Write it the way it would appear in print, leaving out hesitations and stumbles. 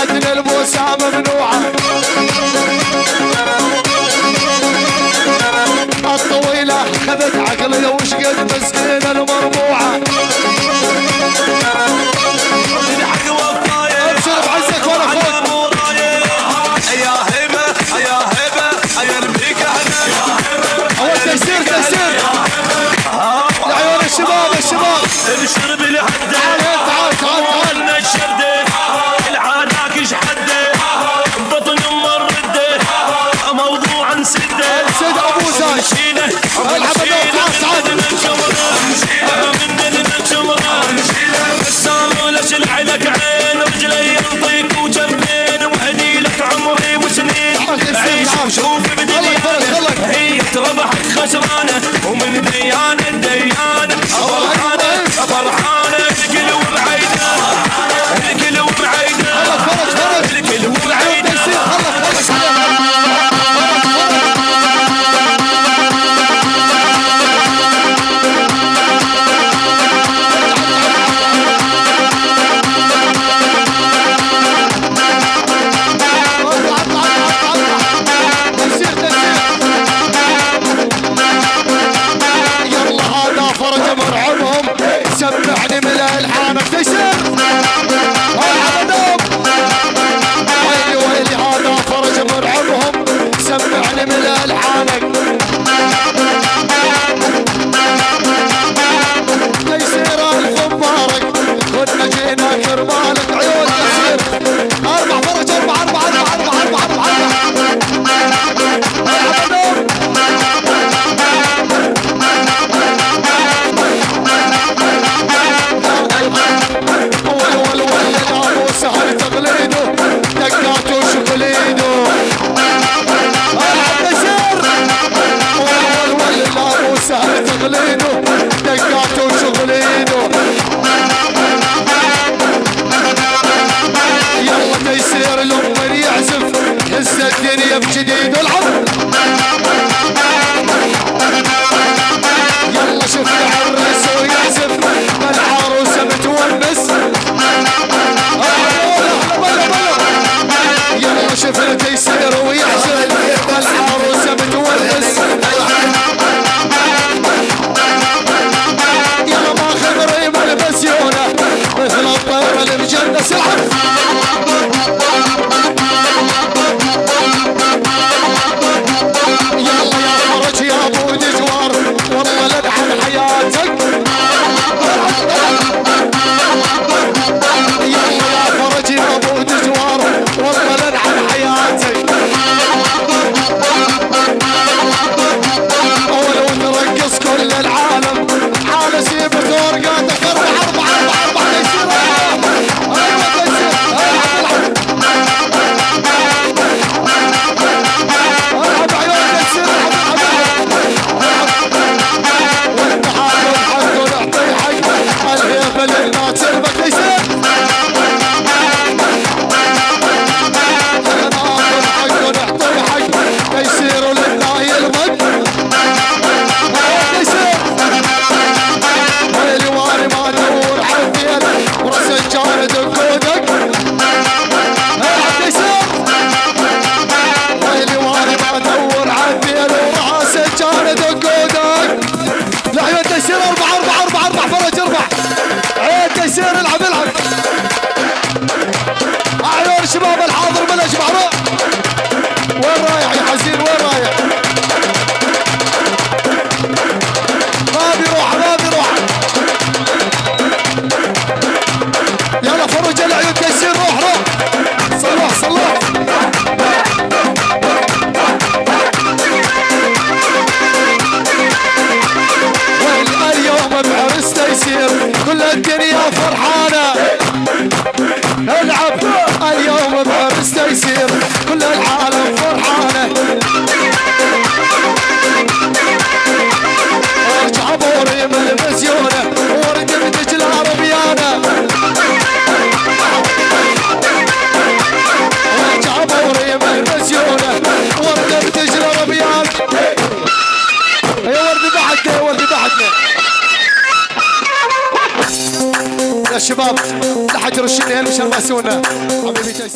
متن البوسة ممنوعة. الطويلة خذت عقلي وش قد مسكينة المربوعة. ابشر بعزك ولا فوق. يا هبة يا هبة يا الملكة هو تيسير تيسير لعيون الشباب الشباب. ابشر بالحدة تعال تعال تعال الشردة العاداك شحدة بطن مرده موضوع نسده سيد ابو زايد نشيله العب تعال تعال من الجمرة السامو لشلع لك عين رجلي ينطيك وجنبين وهدي لك عمري وسنين عيش وشوف بدنيانة هي تربحك خسرانة ومن ديانة ديانة فرحانة فرحانة الكل وبعيدة الكل وبعيدة الكل وبعيدة. سمعني من الحانة تيسير العبدهم. ويلي ويلي هذا فرج مرعبهم سمعني من الحانة. تيسير الف مبارك كنا جينا كرمالك عيون تيسير. اربع فرج اربع اربع اربع اربع اربع اربع العبدهم. سهل تغليده دقات وشغليده العب تيسير. والله سهل تغليده دقات وشغليده. يلا تيسير الامر يعزف هز الدنيا بجديد. العب يلا شوف العرس ويعزف العروسه متونس. يلا شوف تيسير ويعزف العروسه متونس. يلا ماخذ ريم البسيونه مثل الطير المجنس. العب يلا يا فرج يا ابو دجوار والله لدعم حياتك. يلا يا فرج يا ابو دجوار والله لدعم حياتك. ولو نرقص كل العالم حال سيب ثورقاتك. اربع اربع اربع اربع تيسير. ايوه تيسير العب عيون تيسير. والتعامل حقه نعطي حق الهيبه للناس تيسير. تيسير لله المجد تيسير. ويلي واري ما تدور عالفيل وراس الجار دقودك. تيسير ويلي واري ما تدور عالفيل وراس الجار دقودك. لعيون تيسير اربع اربع اربع اربع فرج اربع. عيون تيسير العب العب. عيون شباب الحاضر من اجمع. وين رايح يا حزين وين رايح؟ ما بيروح ما بيروح. يلا فرج العيون تيسير. روح روح صلوح صلوح. اليوم بعرس تيسير كل الدنيا فرحانة. العب اليوم بعرس تيسير كل العالم فرحانة. ارجع بوري من المزيونة ورد بدجل عربيانة. ارجع بوري من المزيونة ورد بدجل عربيانة. يا ورد بعدنا يا ورد بعدنا يا شباب. لا حد يرشني هالمشان ماسونا حبيبي تيسير.